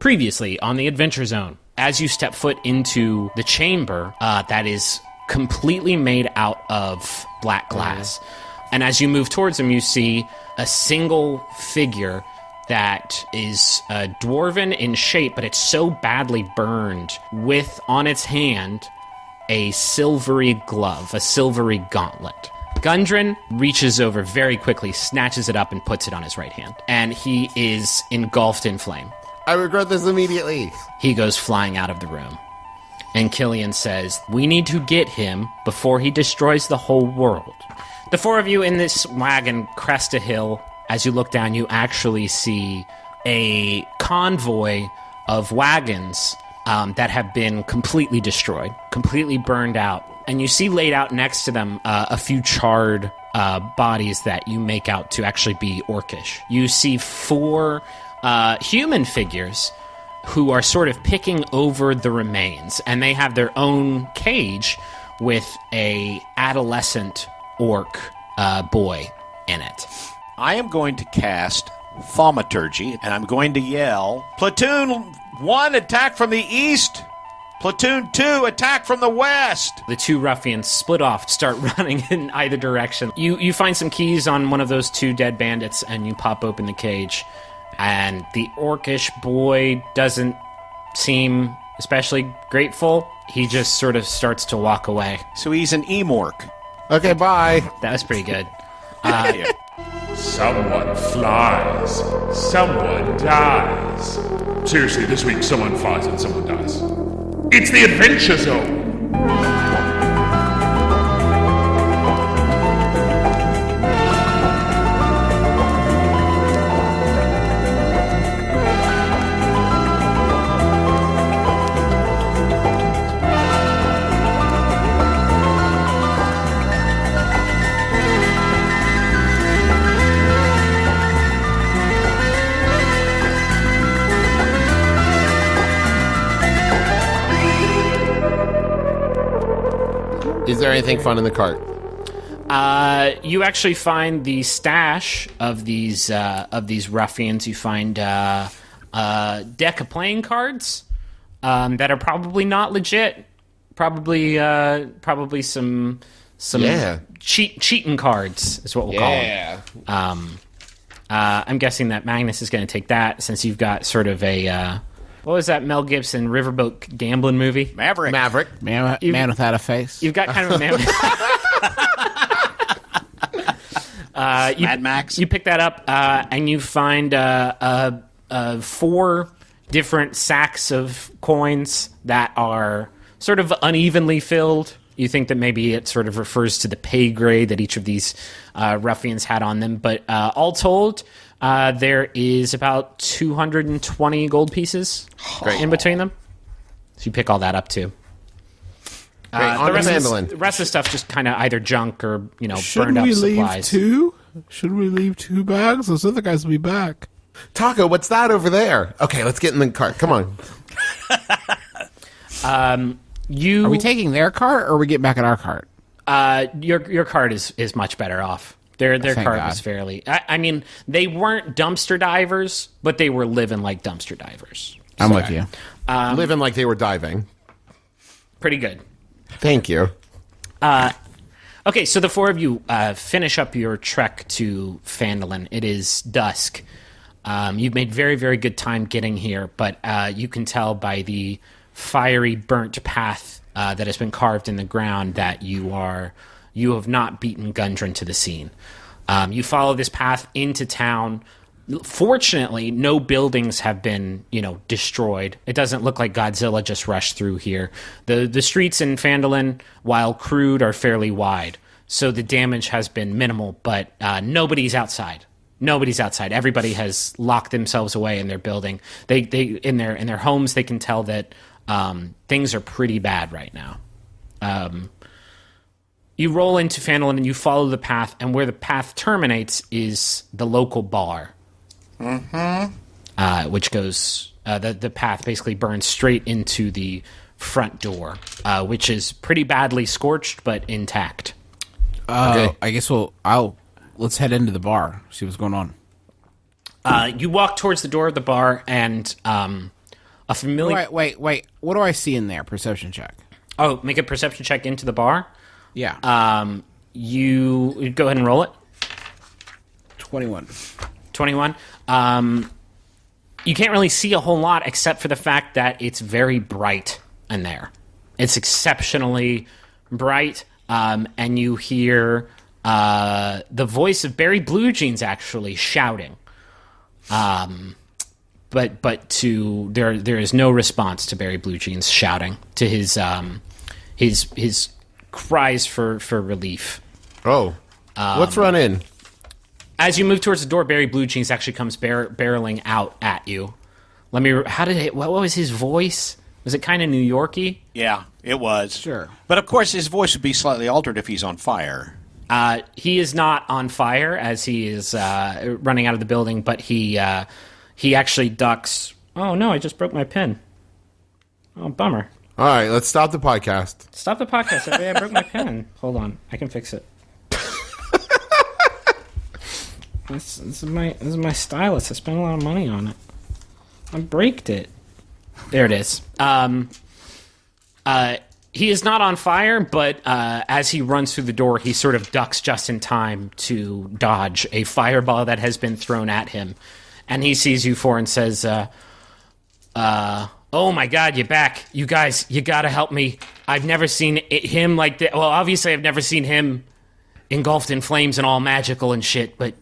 Previously on the Adventure Zone, as you step foot into the chamber that is completely made out of black glass, and as you move towards them, you see a single figure that is dwarven in shape, but it's so badly burned with, on its hand, a silvery glove, a silvery gauntlet. Gundren reaches over very quickly, snatches it up, and puts it on his right hand. And he is engulfed in flame. I regret this immediately. He goes flying out of the room. And Killian says, we need to get him before he destroys the whole world. The four of you in this wagon crest a hill. As you look down, you actually see a convoy of wagons that have been completely destroyed, completely burned out. And you see laid out next to them a few charred bodies that you make out to actually be orcish. You see four human figures who are sort of picking over the remains, and they have their own cage with a adolescent orc boy in it. I am going to cast Thaumaturgy, and I'm going to yell, Platoon 1, attack from the east! Platoon 2, attack from the west! The two ruffians split off, start running in either direction. You find some keys on one of those two dead bandits, and you pop open the cage. And the orcish boy doesn't seem especially grateful. He just sort of starts to walk away. So he's an Emorc. Okay, bye. That was pretty good. Someone flies. Someone dies. Seriously, this week someone flies and someone dies. It's the Adventure Zone. Is there anything fun in the cart? You actually find the stash of these ruffians. You find a deck of playing cards that are probably not legit. Probably some cheating cards is what we'll call them. I'm guessing that Magnus is going to take that since you've got sort of a what was that Mel Gibson riverboat gambling movie? Maverick. Man without a face. You've got kind of a man. Mad Max. You pick that up, and you find 4 different sacks of coins that are sort of unevenly filled. You think that maybe it sort of refers to the pay grade that each of these ruffians had on them. But all told, there is about 220 gold pieces in between them. So you pick all that up, too. The rest of the stuff just kind of either junk or, burned up supplies. Should we leave 2 bags? Those other guys will be back. Taco, what's that over there? Okay, let's get in the cart. Come on. Are we taking their cart, or are we getting back in our cart? Your cart is much better off. Their cart was fairly... I mean, they weren't dumpster divers, but they were living like dumpster divers. I'm with you. Living like they were diving. Pretty good. Thank you. Okay, so the 4 of you finish up your trek to Phandalin. It is dusk. You've made very, very good time getting here, but you can tell by the fiery, burnt path that has been carved in the ground that you have not beaten Gundren to the scene. You follow this path into town. Fortunately, no buildings have been, destroyed. It doesn't look like Godzilla just rushed through here. The streets in Phandalin, while crude, are fairly wide, so the damage has been minimal. But nobody's outside. Nobody's outside. Everybody has locked themselves away in their building. They in their homes. They can tell that things are pretty bad right now. You roll into Phandalin and you follow the path, and where the path terminates is the local bar. Which goes, the path basically burns straight into the front door, which is pretty badly scorched but intact. Okay. I guess let's head into the bar, see what's going on. You walk towards the door of the bar, and A familiar. Wait. What do I see in there? Perception check. Oh, make a perception check into the bar. Yeah. You go ahead and roll it. 21. 21. You can't really see a whole lot except for the fact that it's very bright in there. It's exceptionally bright, and you hear the voice of Barry Blue Jeans actually shouting. But there is no response to Barry Blue Jeans shouting to his cries for relief. Oh, let's run in. As you move towards the door, Barry Blue Jeans actually comes barreling out at you. What was his voice? Was it kind of New Yorky? Yeah, it was. Sure. But of course, his voice would be slightly altered if he's on fire. He is not on fire as he is running out of the building, but he actually ducks. Oh no! I just broke my pen. Oh, bummer. All right, let's stop the podcast. Stop the podcast. I broke my pen. Hold on, I can fix it. This is my stylus. I spent a lot of money on it. I braked it. There it is. He is not on fire, but as he runs through the door, he sort of ducks just in time to dodge a fireball that has been thrown at him. And he sees you four and says, oh my God, you're back. You guys, you gotta help me. I've never seen him like that. Well, obviously I've never seen him engulfed in flames and all magical and shit, but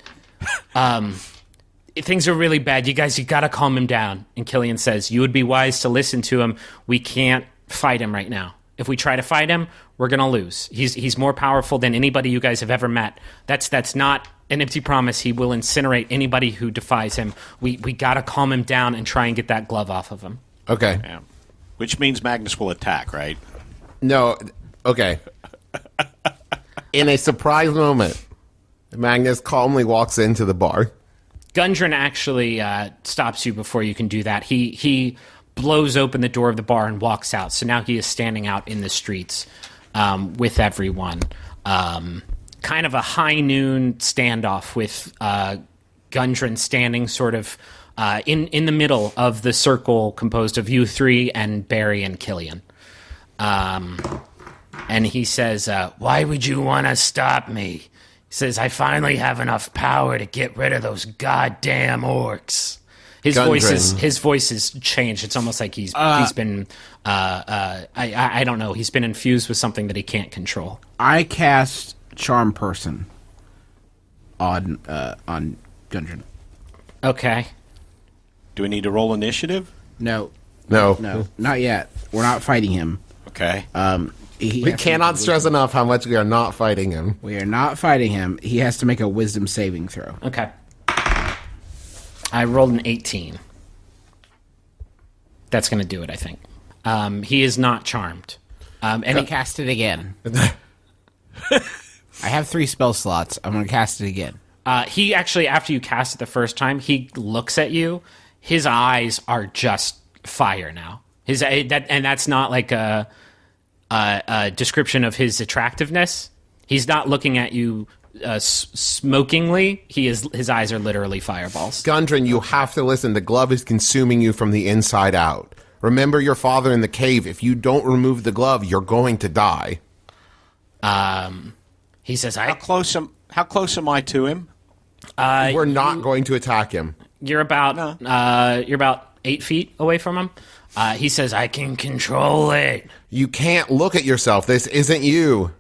things are really bad. You guys, you gotta calm him down. And Killian says, you would be wise to listen to him. We can't fight him right now. If we try to fight him, we're gonna lose. He's more powerful than anybody you guys have ever met. That's not an empty promise. He will incinerate anybody who defies him. We gotta calm him down and try and get that glove off of him. Okay. Yeah. Which means Magnus will attack, right? No. Okay. In a surprise moment, Magnus calmly walks into the bar. Gundren actually stops you before you can do that. He blows open the door of the bar and walks out. So now he is standing out in the streets with everyone. Kind of a high noon standoff with Gundren standing sort of in the middle of the circle composed of you three and Barry and Killian. And he says, why would you want to stop me? He says, I finally have enough power to get rid of those goddamn orcs. His voice is changed. It's almost like he's been I don't know. He's been infused with something that he can't control. I cast Charm Person on Gundren. Okay. Do we need to roll initiative? No, No. not yet. We're not fighting him. Okay. We cannot stress enough how much we are not fighting him. We are not fighting him. He has to make a wisdom saving throw. Okay. I rolled an 18. That's going to do it, I think. He is not charmed. And he cast it again. I have 3 spell slots. I'm going to cast it again. He actually, after you cast it the first time, he looks at you. His eyes are just fire now. And that's not like a description of his attractiveness. He's not looking at you smokingly. His eyes are literally fireballs. Gundren, you have to listen. The glove is consuming you from the inside out. Remember your father in the cave. If you don't remove the glove, you're going to die. He says, How close am I to him? We're not going to attack him. You're about 8 feet away from him. He says, I can control it. You can't look at yourself. This isn't you.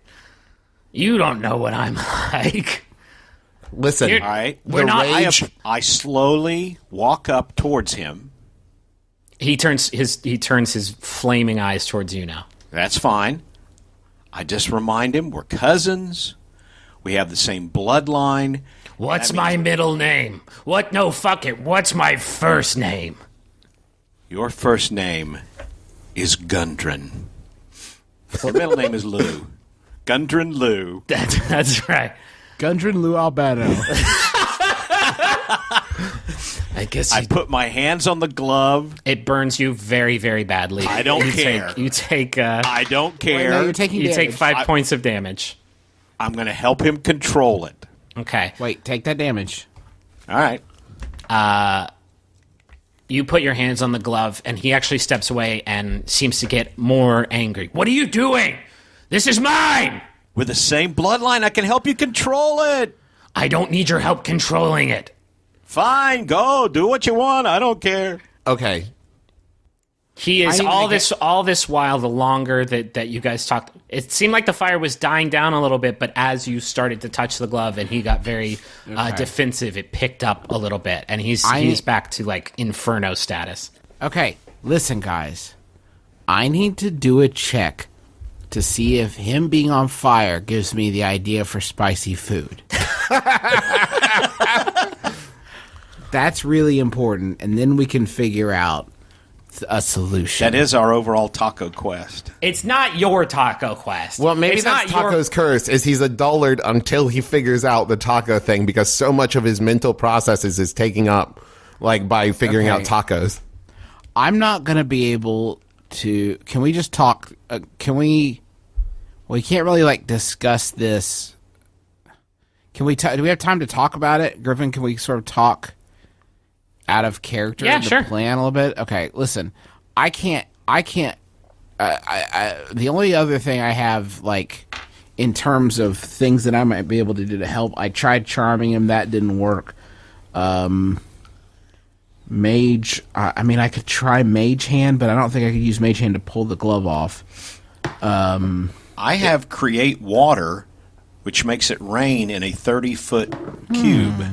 You don't know what I'm like. Listen, All right. We're not- I slowly walk up towards him. He turns his flaming eyes towards you now. That's fine. I just remind him we're cousins. We have the same bloodline. What's my middle name? What? No, fuck it. What's my first name? Your first name is Gundren. Your middle name is Lou. Gundren Lou. That's right. Gundren Lou Albano. I guess I put my hands on the glove. it burns you very, very badly. I don't You care. You take I don't care. no, you're taking you damage. take 5 points of damage. I'm going to help him control it. Okay. Wait, take that damage. All right. you put your hands on the glove, and he actually steps away and seems to get more angry. What are you doing? This is mine! With the same bloodline, I can help you control it. I don't need your help controlling it. Fine, go. Do what you want. I don't care. Okay. He is all this while, the longer that you guys talked, it seemed like the fire was dying down a little bit, but as you started to touch the glove and he got very defensive, it picked up a little bit, and he's back to like inferno status. Okay, listen, guys. I need to do a check to see if him being on fire gives me the idea for spicy food. That's really important, and then we can figure out a solution. That is our overall taco quest. It's not your taco quest. Well, maybe it's that's not Taco's curse, is he's a dullard until he figures out the taco thing, because so much of his mental processes is taking up, like, by figuring out tacos. I'm not going to be able to... Can we just talk... can we... We can't really, like, discuss this. Can we... do we have time to talk about it? Griffin, can we sort of talk out of character? Yeah, sure. Plan a little bit? Okay, listen. I can't... the only other thing I have, like, in terms of things that I might be able to do to help, I tried charming him. That didn't work. Mage... I mean, I could try Mage Hand, but I don't think I could use Mage Hand to pull the glove off. I have create water, which makes it rain in a 30-foot cube.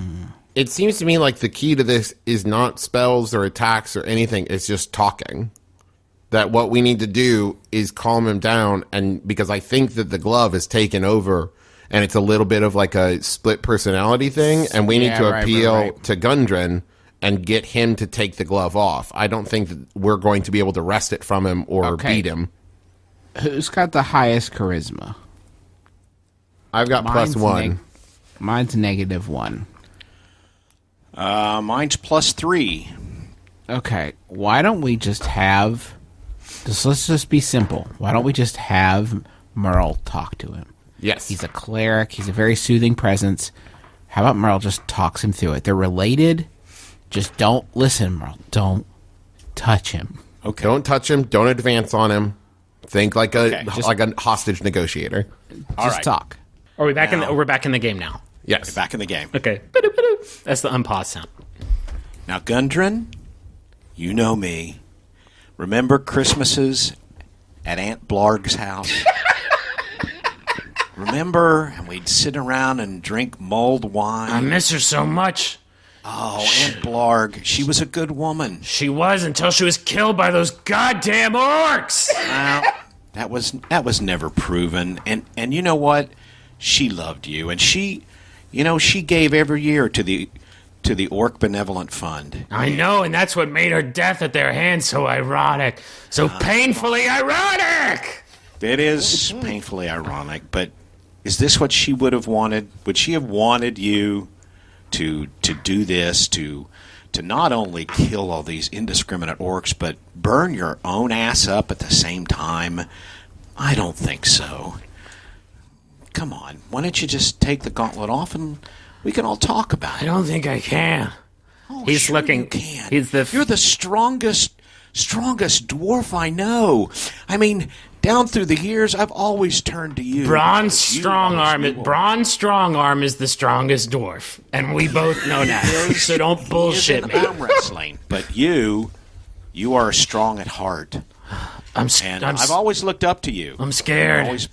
It seems to me like the key to this is not spells or attacks or anything. It's just talking. That what we need to do is calm him down, and because I think that the glove is taken over, and it's a little bit of like a split personality thing, and we need to appeal to Gundren and get him to take the glove off. I don't think that we're going to be able to wrest it from him or beat him. Who's got the highest charisma? I've got +1. Mine's -1. Mine's +3. Okay, why don't we just have... let's just be simple. Why don't we just have Merle talk to him? Yes. He's a cleric. He's a very soothing presence. How about Merle just talks him through it? They're related. Just don't... Listen, Merle. Don't touch him. Okay. Don't touch him. Don't advance on him. Think like a hostage negotiator. Just talk. Are we back we're back in the game now? Yes. Back in the game. Okay. That's the unpause sound. Now, Gundren, you know me. Remember Christmases at Aunt Blarg's house? Remember? And we'd sit around and drink mulled wine. I miss her so much. Oh, Aunt Blarg. She was a good woman. She was until she was killed by those goddamn orcs. Well, that was never proven. And you know what? She loved you, and she gave every year to the Orc Benevolent Fund. I know, and that's what made her death at their hands so ironic. So painfully ironic! It is painfully ironic, but is this what she would have wanted? Would she have wanted you to do this, to not only kill all these indiscriminate orcs, but burn your own ass up at the same time? I don't think so. Come on, why don't you just take the gauntlet off and we can all talk about it? I don't think I can. Oh, He's sure looking. You can. You're the strongest dwarf I know. I mean, down through the years, I've always turned to you. Bronze Strongarm is the strongest dwarf, and we both know that. So don't bullshit me. Arm wrestling, but you are strong at heart. I've always looked up to you. I'm scared.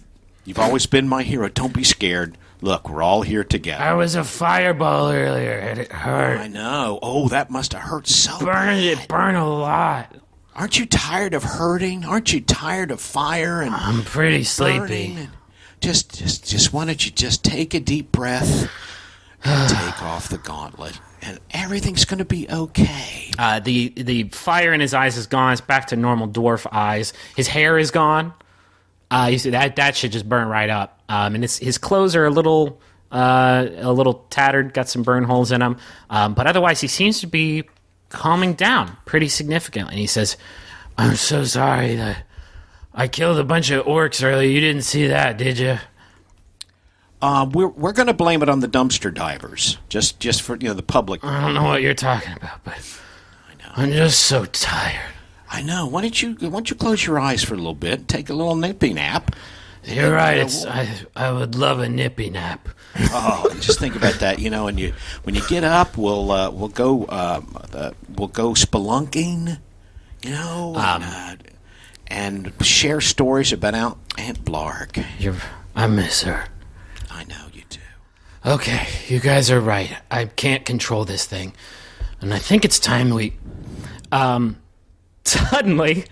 You've always been my hero. Don't be scared. Look, we're all here together. I was a fireball earlier, and it hurt. I know. Oh, that must have hurt so bad. It burned a lot. Aren't you tired of hurting? Aren't you tired of fire and I'm pretty sleepy. Just why don't you just take a deep breath and take off the gauntlet, and everything's going to be okay. The fire in his eyes is gone. It's back to normal dwarf eyes. His hair is gone. You see that should just burn right up. And his clothes are a little tattered, got some burn holes in them. But otherwise, he seems to be calming down pretty significantly. And he says, "I'm so sorry that I killed a bunch of orcs earlier. You didn't see that, did you?" We're going to blame it on the dumpster divers, just for the public. I don't know what you're talking about, but I'm just so tired. I know. Why don't you close your eyes for a little bit, and take a little nippy nap? You're right. I would love a nippy nap. Oh, just think about that. And when you get up, we'll go spelunking. And share stories about Aunt Blarg. I miss her. I know you do. Okay, you guys are right. I can't control this thing, and I think it's time we. Suddenly,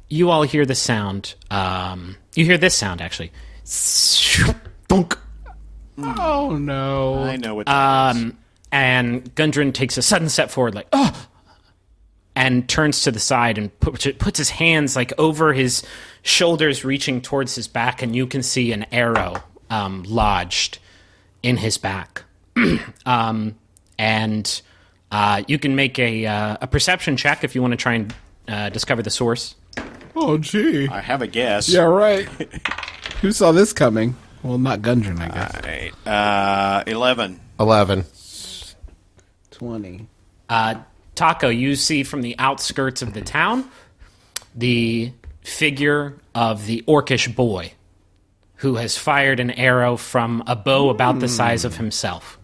you all hear the sound. You hear this sound actually. Thunk. Oh no! I know what that is. And Gundren takes a sudden step forward, like, oh! And turns to the side and puts his hands, like, over his shoulders, reaching towards his back, and you can see an arrow lodged in his back. And you can make a perception check if you want to try and discover the source. Oh, gee. I have a guess. Yeah, right. Who saw this coming? Well, not Gundren, I guess. All right. 11. 11. 20. Taco, you see from the outskirts of the town the figure of the orcish boy who has fired an arrow from a bow about the size of himself.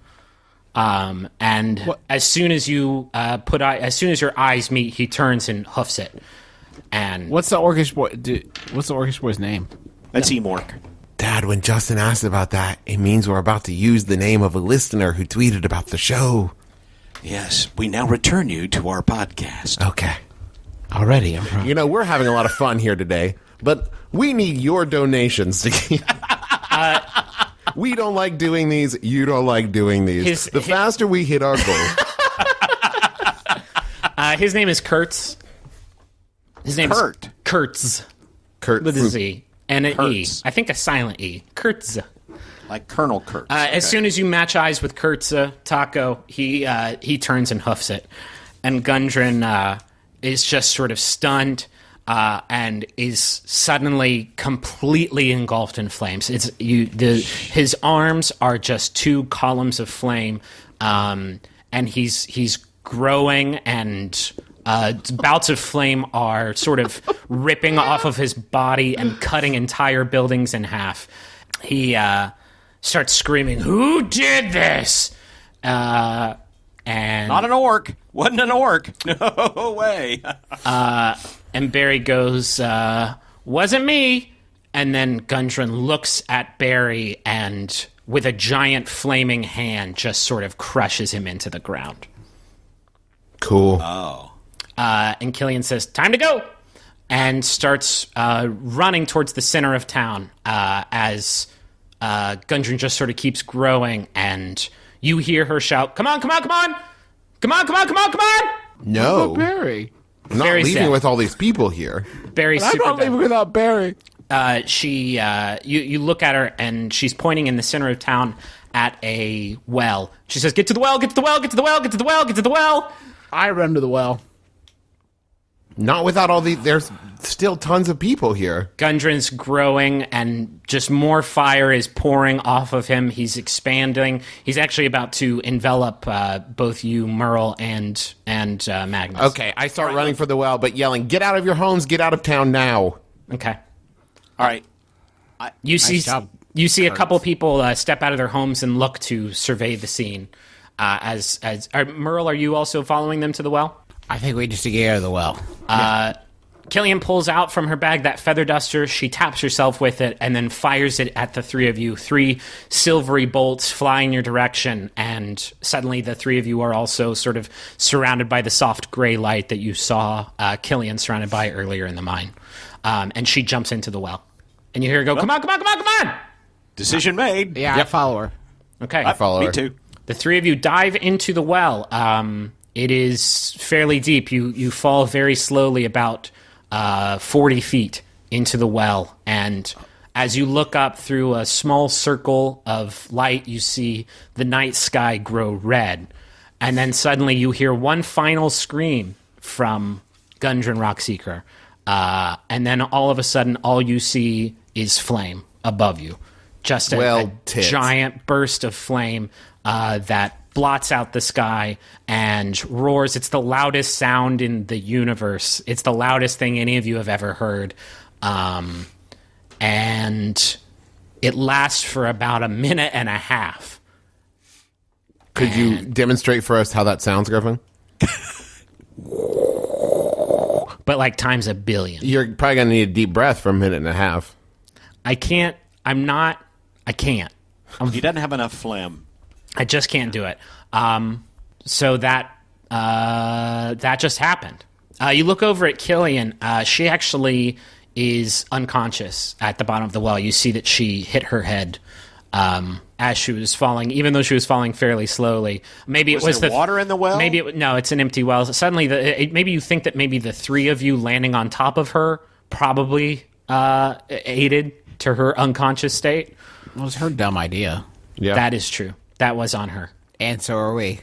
And what? As soon as you as soon as your eyes meet, he turns and hoofs it. And What's the orcish boy? What's the orcish boy's name? That's Emork. Dad, when Justin asked about that, it means we're about to use the name of a listener who tweeted about the show. Yes, we now return you to our podcast. Okay. Already, We're having a lot of fun here today, but we need your donations to keep... We don't like doing these. You don't like doing these. The faster we hit our goal... his name is Kurtz. His name is Kurtz. Kurt With a Z. And an Kurtz. E. I think a silent E. Kurtz. Like Colonel Kurtz. As soon as you match eyes with Kurtz, Taco, he turns and hoofs it. And Gundren is just sort of stunned and is suddenly completely engulfed in flames. His arms are just two columns of flame, and he's growing, and bouts of flame are sort of ripping off of his body and cutting entire buildings in half. He starts screaming, "Who did this?" And not an orc. Wasn't an orc. No way. And Barry goes, "Wasn't me." And then Gundren looks at Barry and, with a giant flaming hand, just sort of crushes him into the ground. Cool. Oh. And Killian says, "Time to go," and starts running towards the center of town as Gundren just sort of keeps growing, and you hear her shout, "Come on, come on, come on! Come on, come on, come on, come on!" No. Barry. I'm not Barry's leaving dead. with all these people here. Barry's I'm super not dead. leaving without Barry. You look at her, and she's pointing in the center of town at a well. She says, "Get to the well, get to the well, get to the well, get to the well, get to the well!" I run to the well. Not without all these... There's still tons of people here. Gundren's growing, and just more fire is pouring off of him. He's expanding. He's actually about to envelop both you, Merle, and Magnus. Okay, I start running for the well, but yelling, "Get out of your homes, get out of town now." Okay. All right. You see job, a couple people step out of their homes and look to survey the scene. Merle, are you also following them to the well? I think we just to get out of the well. Killian pulls out from her bag that feather duster. She taps herself with it and then fires it at the three of you. 3 silvery bolts fly in your direction, and suddenly the three of you are also sort of surrounded by the soft gray light that you saw Killian surrounded by earlier in the mine. And she jumps into the well. And you hear her go, "Come on, come on, come on, come on!" Decision made. Yeah, I follow her. Okay. Follow Me her. too. The three of you dive into the well. It is fairly deep. You fall very slowly, about 40 feet into the well. And as you look up through a small circle of light, you see the night sky grow red. And then suddenly you hear one final scream from Gundren Rockseeker. And then all of a sudden, all you see is flame above you. Just a Tits. giant burst of flame that blots out the sky and roars. It's the loudest sound in the universe. It's the loudest thing any of you have ever heard. And it lasts for about a minute and a half. Could you demonstrate for us how that sounds, Griffin? But like times a billion. You're probably going to need a deep breath for a minute and a half. I can't. I can't. He doesn't have enough phlegm. I just can't do it. So that just happened. You look over at Killian. She actually is unconscious at the bottom of the well. You see that she hit her head as she was falling, even though she was falling fairly slowly. Maybe it was there water in the well? Maybe no, it's an empty well. Suddenly, maybe you think that maybe the three of you landing on top of her probably aided to her unconscious state. It was her dumb idea. Yeah. That is true. That was on her. And so are we.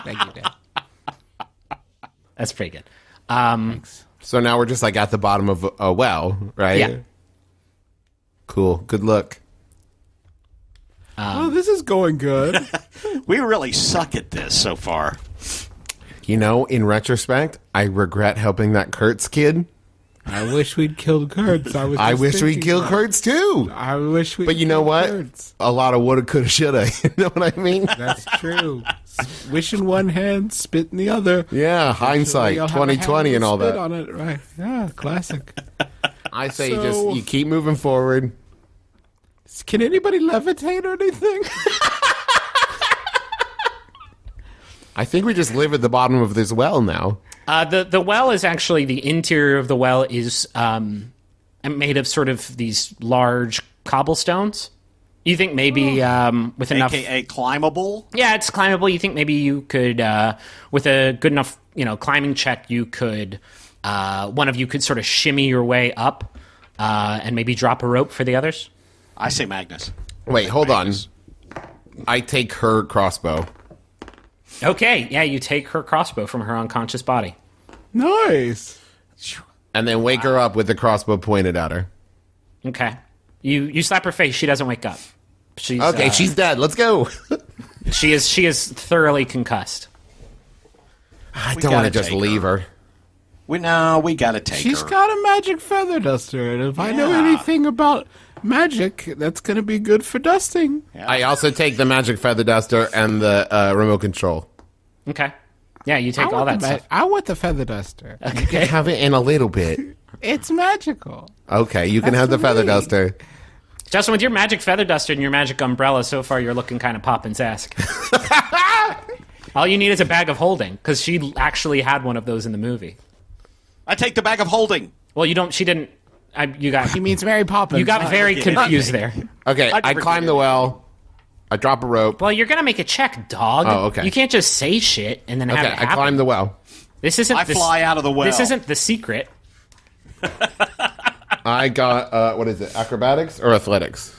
Thank you, Dad. That's pretty good. Thanks. So now we're just like at the bottom of a well, right? Yeah. Cool. Good look. Oh, this is going good. We really suck at this so far. You know, in retrospect, I regret helping that Kurtz kid. I wish we'd killed Kurtz. I wish we'd killed Kurtz too. I wish we. But you know what? Kurtz. A lot of woulda, coulda, shoulda. You know what I mean? That's true. Wish in one hand, spit in the other. Yeah, hindsight, You'll have a 2020 hand and all spit that. on it, right? Yeah, classic. I say So- you keep moving forward. Can anybody levitate or anything? I think we just live at the bottom of this well now. The well is actually, the interior of the well is made of sort of these large cobblestones. You think maybe with enough... AKA climbable? Yeah, it's climbable. You think maybe you could, with a good enough climbing check, you could, one of you could sort of shimmy your way up and maybe drop a rope for the others? I say Magnus. Wait, hold on. I take her crossbow. Okay, yeah, you take her crossbow from her unconscious body. Nice. And then wake her up with the crossbow pointed at her. Okay. You slap her face. She doesn't wake up. She's, Okay, she's dead. Let's go. She is thoroughly concussed. I We don't want to gotta just take leave her. We gotta take She's her. got a magic feather duster, and if I know Yeah. anything about magic, that's going to be good for dusting. I also take the magic feather duster and the remote control. Okay. Yeah, you take all that stuff. I want the feather duster. Okay. Have it in a little bit. It's magical. Okay, you can have the for feather me. duster. Justin, with your magic feather duster and your magic umbrella, so far you're looking kind of Poppins-esque. All you need is a bag of holding, because she actually had one of those in the movie. I take the bag of holding. Well, you don't. She didn't. You got. He means Mary Poppins. You got very forget confused there. Okay, I forget climb the it. well. I drop a rope. Well, you're gonna make a check, dog. Oh, okay. You can't just say shit and then have Okay, it I happen. cling the well. This isn't. I fly out of the well. This isn't the secret. I got, what is it, acrobatics or athletics?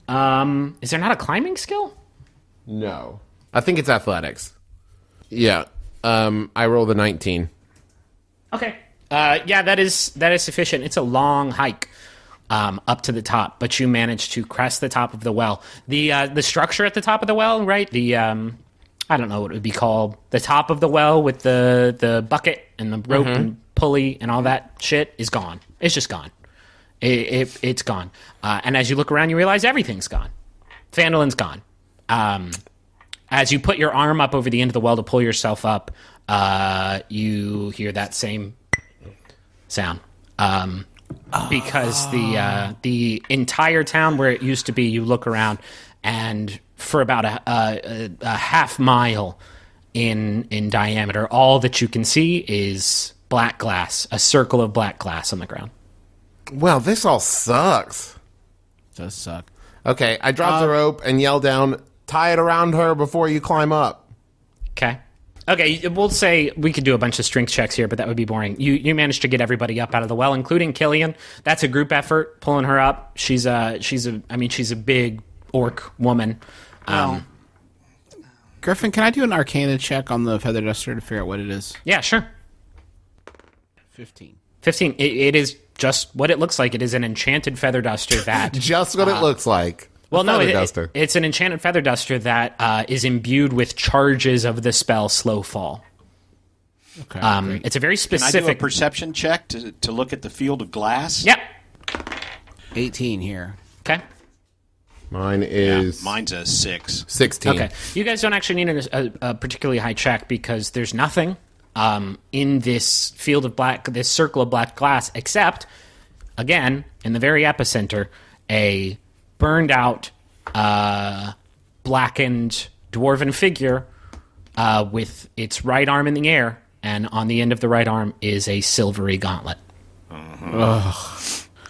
Is there not a climbing skill? No. I think it's athletics. Yeah. I rolled a 19. Okay. Yeah, that is sufficient. It's a long hike up to the top, but you manage to crest the top of the well. The structure at the top of the well, right? The I don't know what it would be called. The top of the well with the bucket and the rope and pulley and all that shit is gone. It's just gone. It's gone. And as you look around, you realize everything's gone. Phandolin's gone. As you put your arm up over the end of the well to pull yourself up, you hear that same sound. Because the entire town where it used to be, you look around, and for about a half mile in diameter, all that you can see is black glass, a circle of black glass on the ground. Well, this all sucks. does suck. Okay, I drop the rope and yell down, tie it around her before you climb up. Okay. Okay, we'll say we could do a bunch of strength checks here, but that would be boring. You managed to get everybody up out of the well, including Killian. That's a group effort, pulling her up. She's a big orc woman. Griffin, can I do an Arcana check on the feather duster to figure out what it is? Yeah, sure. 15. 15. It is just what it looks like. It is an enchanted feather duster that Just what it looks like. Well, no, feather duster. it's an enchanted feather duster that is imbued with charges of the spell Slow Fall. Okay. It's a very Can I do a specific. perception check to look at the field of glass? Yep. 18 here. Okay. Mine is Mine's a 6. 16. Okay. You guys don't actually need a particularly high check because there's nothing in this field of black, this circle of black glass, except, again, in the very epicenter, a burned out, blackened dwarven figure with its right arm in the air, and on the end of the right arm is a silvery gauntlet.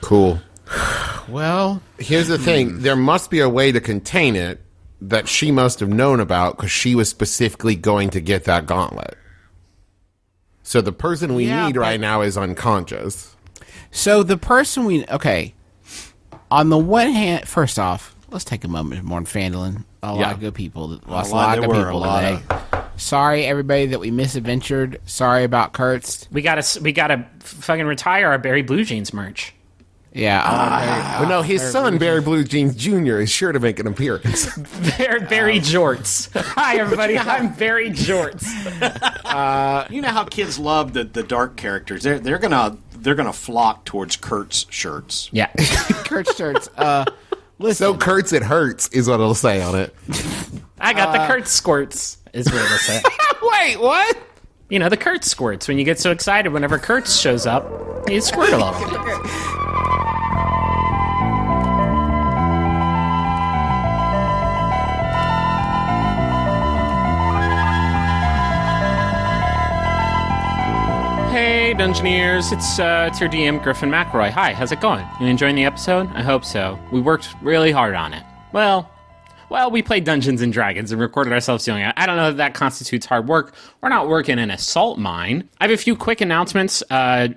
Cool. Well, Here's the thing. There must be a way to contain it that she must have known about because she was specifically going to get that gauntlet. So the person we Yeah, need but- right now is unconscious. so the person okay. On the one hand, first off, let's take a moment to mourn Fandolin. A lot of good people. Lost a lot of people today. Sorry, everybody, that we misadventured. Sorry about Kurtz. We gotta fucking retire our Barry Blue Jeans merch. Yeah. But no, his son, Barry Blue Jeans Jr., is sure to make an appearance. Barry Jorts. Hi, everybody. I'm Barry Jorts. You know how kids love the dark characters. They're gonna flock towards Kurt's shirts. Yeah. Kurtz shirts. Listen. So Kurtz, it hurts, is what it'll say on it. I got the Kurt squirts, is what it'll say. Wait, what? You know, the Kurt squirts. When you get so excited whenever Kurtz shows up, you squirt a little bit. Hey, Dungeoneers, it's your DM, Griffin McElroy. Hi, how's it going? You enjoying the episode? I hope so. We worked really hard on it. Well, we played Dungeons and Dragons and recorded ourselves doing it. I don't know if that constitutes hard work. We're not working in a salt mine. I have a few quick announcements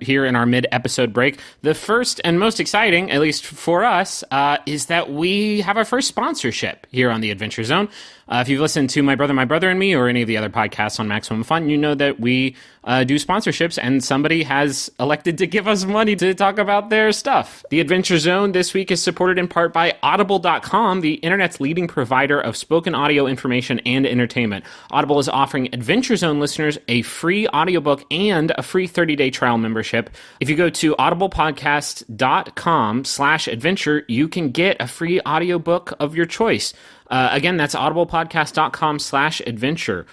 here in our mid-episode break. The first and most exciting, at least for us, is that we have our first sponsorship here on the Adventure Zone. If you've listened to My Brother and Me or any of the other podcasts on Maximum Fun, you know that we do sponsorships, and somebody has elected to give us money to talk about their stuff. The Adventure Zone this week is supported in part by Audible.com, the internet's leading provider of spoken audio information and entertainment. Audible is offering Adventure Zone listeners a free audiobook and a free 30-day trial membership. If you go to audiblepodcast.com/adventure, you can get a free audiobook of your choice. Again, that's audiblepodcast.com/adventure.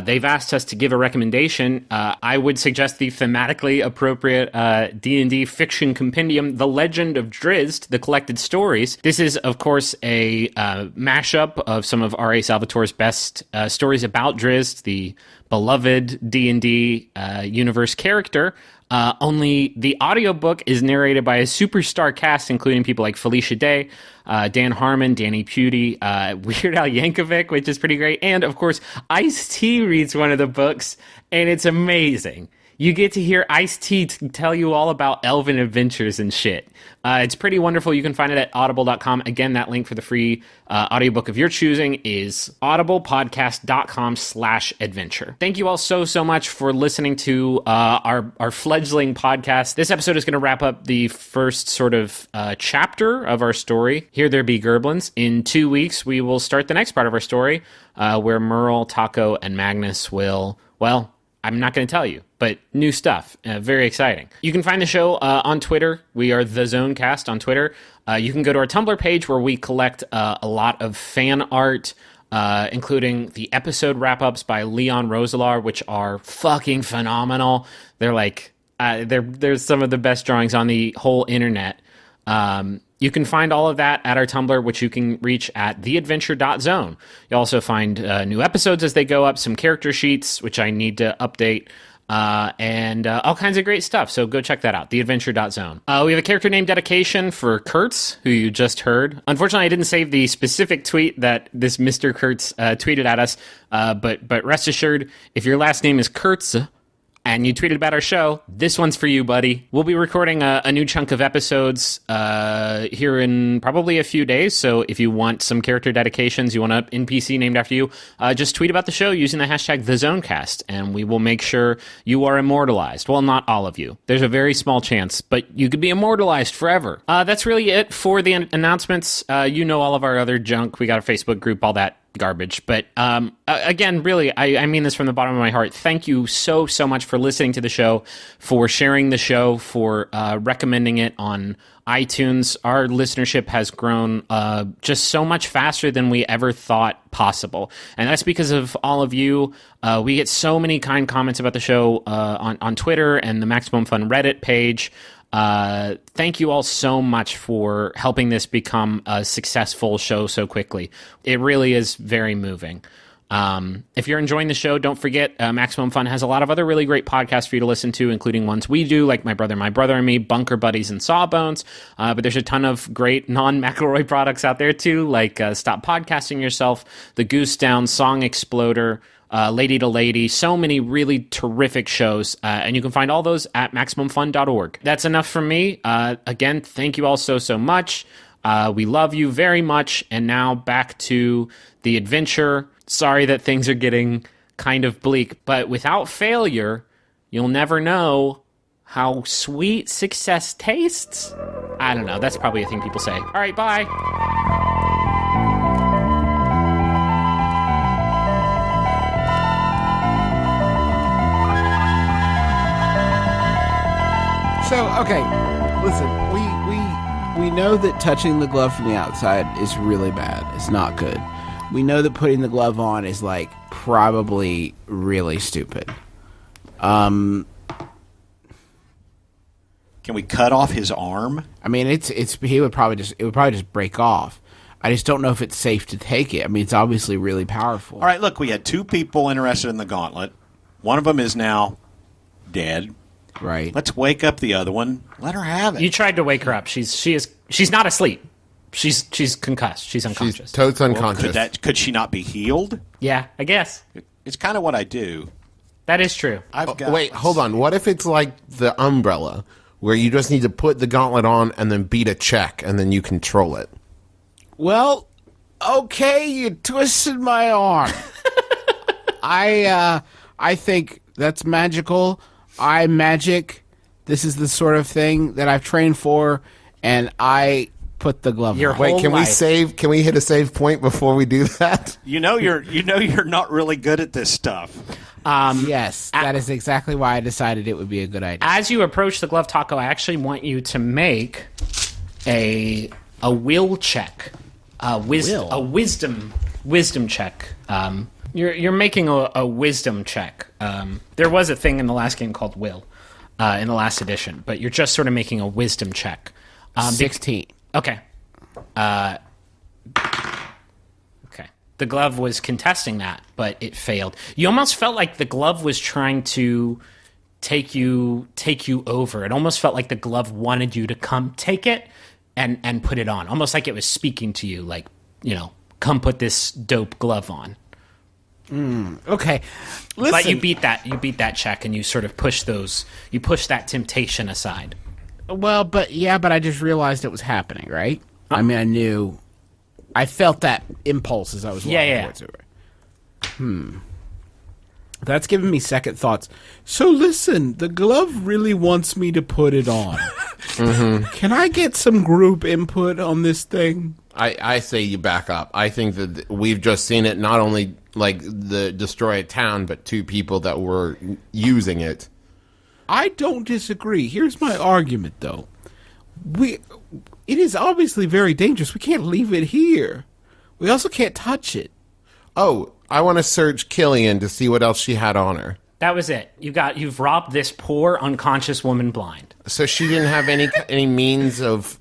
They've asked us to give a recommendation. I would suggest the thematically appropriate D&D fiction compendium, The Legend of Drizzt, The Collected Stories. This is, of course, a mashup of some of R.A. Salvatore's best stories about Drizzt, the beloved D&D universe character. Only the audiobook is narrated by a superstar cast, including people like Felicia Day, Dan Harmon, Danny Pudi, Weird Al Yankovic, which is pretty great. And, of course, Ice-T reads one of the books, and it's amazing. You get to hear Ice-T tell you all about elven adventures and shit. It's pretty wonderful. You can find it at audible.com. Again, that link for the free audiobook of your choosing is audiblepodcast.com/adventure. Thank you all so much for listening to our fledgling podcast. This episode is going to wrap up the first sort of chapter of our story, Here There Be Gerblins. In 2 weeks, we will start the next part of our story, where Merle, Taco, and Magnus will, well, I'm not going to tell you, but new stuff. Very exciting. You can find the show on Twitter. We are The Zonecast on Twitter. You can go to our Tumblr page where we collect a lot of fan art, including the episode wrap-ups by Leon Roselar, which are fucking phenomenal. They're like, they're some of the best drawings on the whole internet. You can find all of that at our Tumblr, which you can reach at theadventure.zone. You'll also find new episodes as they go up, some character sheets, which I need to update, and all kinds of great stuff. So go check that out, theadventure.zone. We have a character name dedication for Kurtz, who you just heard. Unfortunately, I didn't save the specific tweet that this Mr. Kurtz tweeted at us, but rest assured, if your last name is Kurtz, and you tweeted about our show, this one's for you, buddy. We'll be recording a new chunk of episodes here in probably a few days. So if you want some character dedications, you want an NPC named after you, just tweet about the show using the hashtag TheZonecast, and we will make sure you are immortalized. Well, not all of you. There's a very small chance, but you could be immortalized forever. That's really it for the announcements. You know all of our other junk. We got a Facebook group, all that garbage. But again, really, I mean this from the bottom of my heart. Thank you so much for listening to the show, for sharing the show, for recommending it on iTunes. Our listenership has grown just so much faster than we ever thought possible. And that's because of all of you. We get so many kind comments about the show on Twitter and the Maximum Fun Reddit page. Thank you all so much for helping this become a successful show so quickly. It really is very moving. If you're enjoying the show, don't forget Maximum Fun has a lot of other really great podcasts for you to listen to, including ones we do, like My Brother and Me, Bunker Buddies, and Sawbones. But there's a ton of great non-McElroy products out there, too, like Stop Podcasting Yourself, The Goose Down, Song Exploder, Lady to Lady, so many really terrific shows, and you can find all those at MaximumFun.org. That's enough from me. Again, thank you all so much. We love you very much, and now back to the adventure. Sorry that things are getting kind of bleak, but without failure, you'll never know how sweet success tastes. I don't know, that's probably a thing people say. All right, bye. So, okay, listen, we know that touching the glove from the outside is really bad. It's not good. We know that putting the glove on is, like, probably really stupid. Can we cut off his arm? I mean, it would probably just break off. I just don't know if it's safe to take it. I mean, it's obviously really powerful. All right, look, we had two people interested in the gauntlet. One of them is now dead. Right. Let's wake up the other one. Let her have it. You tried to wake her up. She's not asleep. She's concussed. She's unconscious. She's totes unconscious. Could she not be healed? Yeah, I guess. It's kind of what I do. That is true. Wait, hold on. What if it's like the umbrella, where you just need to put the gauntlet on and then beat a check, and then you control it? Well, okay, you twisted my arm. I think that's magical. I'm magic. This is the sort of thing that I've trained for, and I put the glove on. Wait, can we save? Can we hit a save point before we do that? You're not really good at this stuff. Yes, that is exactly why I decided it would be a good idea. As you approach the glove taco, I actually want you to make a will check, a wisdom check. You're making a wisdom check. There was a thing in the last game called will, in the last edition, but you're just sort of making a wisdom check. 16. Okay. Okay. The glove was contesting that, but it failed. You almost felt like the glove was trying to take you over. It almost felt like the glove wanted you to come take it and put it on. Almost like it was speaking to you, like, come put this dope glove on. Okay. Listen. But you beat that check, and you sort of push that temptation aside. Well, but I just realized it was happening, right? I mean, I felt that impulse as I was walking towards it. That's giving me second thoughts. So listen, the glove really wants me to put it on. Can I get some group input on this thing? I say you back up. I think that we've just seen it not only like destroy a town, but two people that were using it. I don't disagree. Here's my argument, though. It is obviously very dangerous. We can't leave it here. We also can't touch it. Oh, I want to search Killian to see what else she had on her. That was it. You've robbed this poor unconscious woman blind. So she didn't have any means of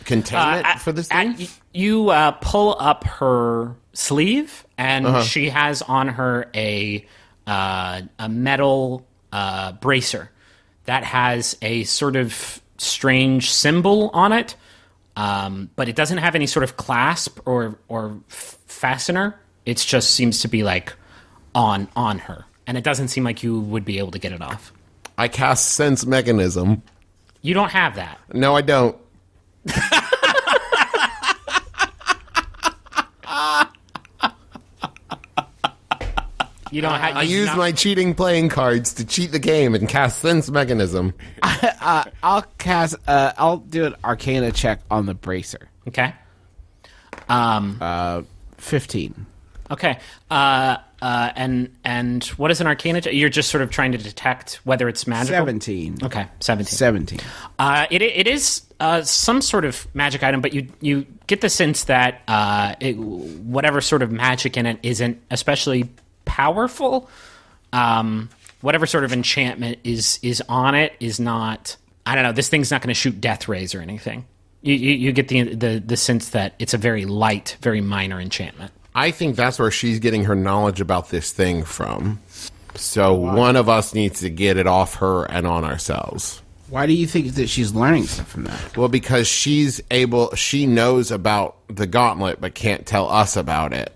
containment for this thing? You pull up her sleeve, and she has on her a metal bracer that has a sort of strange symbol on it, but it doesn't have any sort of clasp or fastener. It just seems to be like on her, and it doesn't seem like you would be able to get it off. I cast Sense Mechanism. You don't have that. No, I don't. You don't have. I use my cheating playing cards to cheat the game and cast Sense Mechanism. I'll cast. I'll do an Arcana check on the bracer. Okay. 15. Okay. And what is an Arcana? You're just sort of trying to detect whether it's magical. 17. Okay, 17. 17. It is some sort of magic item, but you get the sense that whatever sort of magic in it isn't especially powerful. Whatever sort of enchantment is on it is not. I don't know. This thing's not going to shoot death rays or anything. You get the sense that it's a very light, very minor enchantment. I think that's where she's getting her knowledge about this thing from. So one of us needs to get it off her and on ourselves. Why do you think that she's learning stuff from that? Well, because she knows about the gauntlet but can't tell us about it.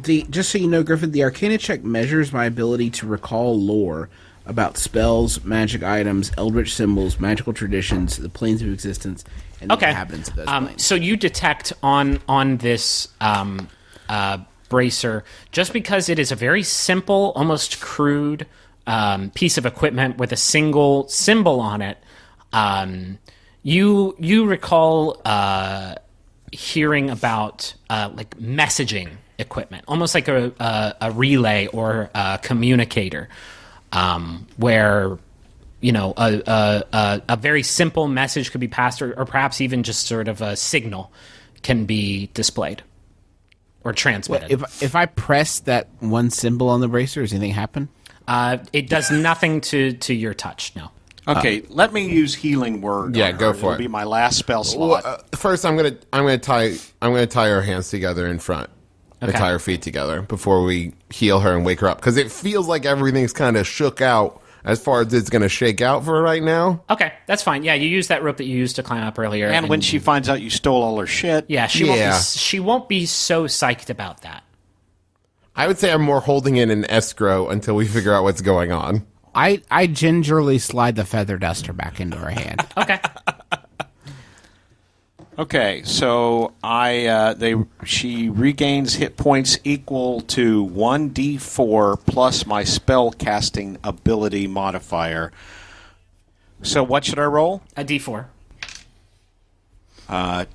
Just so you know, Griffin, the Arcana check measures my ability to recall lore about spells, magic items, eldritch symbols, magical traditions, the planes of existence, and the inhabitants of those planes. So you detect on this bracer, just because it is a very simple, almost crude piece of equipment with a single symbol on it, you recall hearing about like messaging equipment, almost like a relay or a communicator, where a very simple message could be passed, or perhaps even just sort of a signal can be displayed or transmitted. If I press that one symbol on the bracer, does anything happen? It does nothing to your touch. No. Okay, let me use healing word. Yeah, on her. go for It'll it. Be my last spell slot. Well, first, I'm gonna tie her hands together in front. Okay. And tie her feet together before we heal her and wake her up, because it feels like everything's kind of shook out as far as it's going to shake out for her right now. Okay, that's fine. Yeah, you use that rope that you used to climb up earlier. and when she finds out you stole all her shit, yeah, she won't be so psyched about that. I would say I'm more holding it in escrow until we figure out what's going on. I gingerly slide the feather duster back into her hand. Okay. Okay, so she regains hit points equal to 1d4 plus my spell casting ability modifier. So what should I roll? A D4.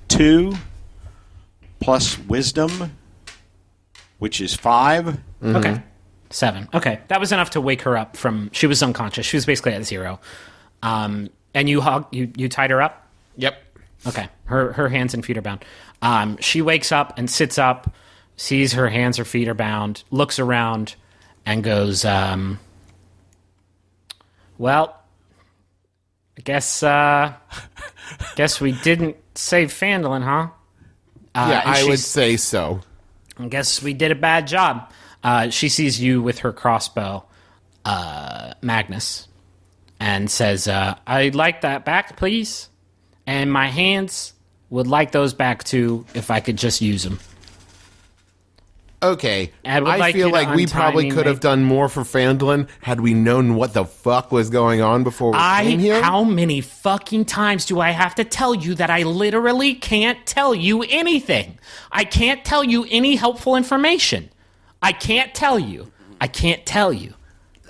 2 plus wisdom, which is 5. Okay. 7. Okay, that was enough to wake her up from. She was unconscious. She was basically at 0. And you tied her up. Yep. Okay, her hands and feet are bound. She wakes up and sits up, sees her hands or feet are bound, looks around, and goes, "Well, I guess we didn't save Fandolin, huh?" Yeah, and I would she's- say so. I guess we did a bad job. She sees you with her crossbow, Magnus, and says, "I'd like that back, please. And my hands would like those back, too, if I could just use them." Okay, I would I like feel you to like we untie probably me, could have mate. done more for Fandolin had we known what the fuck was going on before we came here. How many fucking times do I have to tell you that I literally can't tell you anything? I can't tell you any helpful information. I can't tell you. I can't tell you.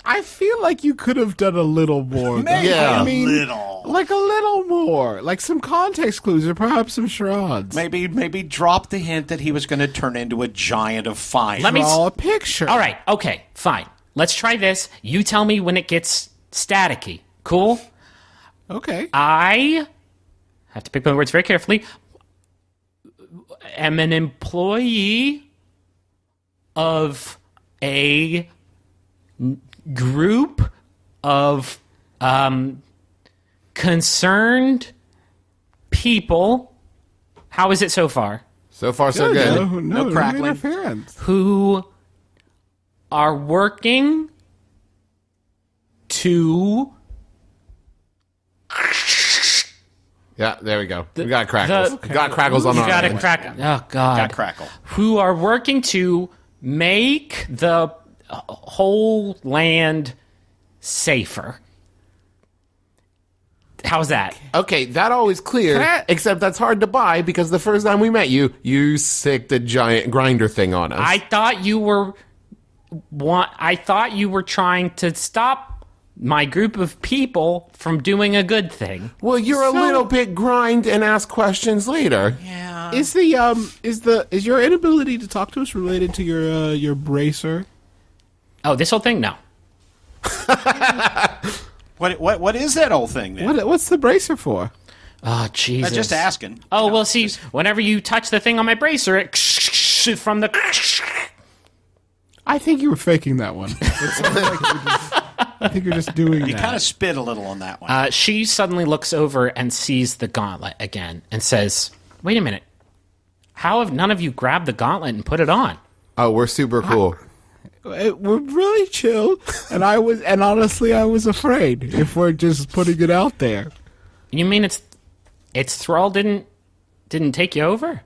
I feel like you could have done a little more. though. Yeah. I mean, Little. like a little more, like some context clues or perhaps some charades. Maybe drop the hint that he was going to turn into a giant of fire. Let me Draw a picture. All right, okay, fine. Let's try this. You tell me when it gets staticky. Cool? Okay. I have to pick my words very carefully. Am an employee of a group of concerned people. How is it so far? So far, so good. No crackling. interference. Who are working to Yeah, there we go. We got crackles. We got crackles on you our got end. to crack. Oh God, Got crackle. Who are working to make the whole land safer. How's that? Okay, that always clear. Except that's hard to buy because the first time we met you, you sicked a giant grinder thing on us. I thought you were trying to stop my group of people from doing a good thing. Well, you're a little bit grind and ask questions later. Yeah. Is your inability to talk to us related to your bracer? Oh, this whole thing? No. What is that old thing then? What's the bracer for? Oh, Jesus. Just asking. Oh, well, see, whenever you touch the thing on my bracer, it from the... I think you were faking that one. I think you're just doing You that. kind of spit a little on that one. She suddenly looks over and sees the gauntlet again and says, wait a minute. How have none of you grabbed the gauntlet and put it on? Oh, we're super cool. We're really chill, and honestly, I was afraid if we're just putting it out there. You mean its thrall didn't take you over?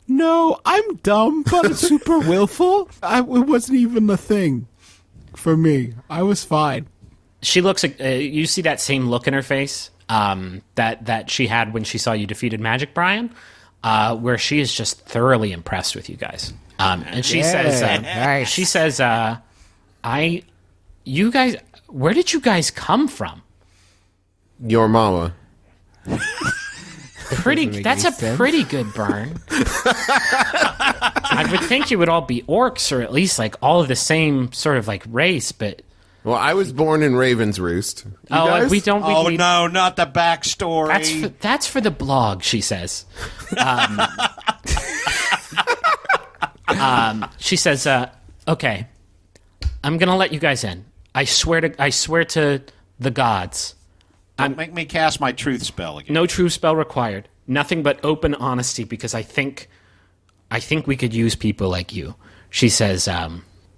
No, I'm dumb, but super willful. It wasn't even a thing for me. I was fine. She looks at you. See that same look in her face that she had when she saw you defeated Magic Brian, where she is just thoroughly impressed with you guys. And she says, nice. she says, you guys, where did you guys come from? Your mama. That's a pretty good burn. I would think you would all be orcs, or at least like all of the same sort of like race, but Well, I was born in Raven's Roost. You guys? we don't. We, No, not the backstory. that's for the blog, she says. She says, "Okay, I'm gonna let you guys in. I swear to the gods. Don't make me cast my truth spell again. No true spell required. Nothing but open honesty, because I think we could use people like you." She says,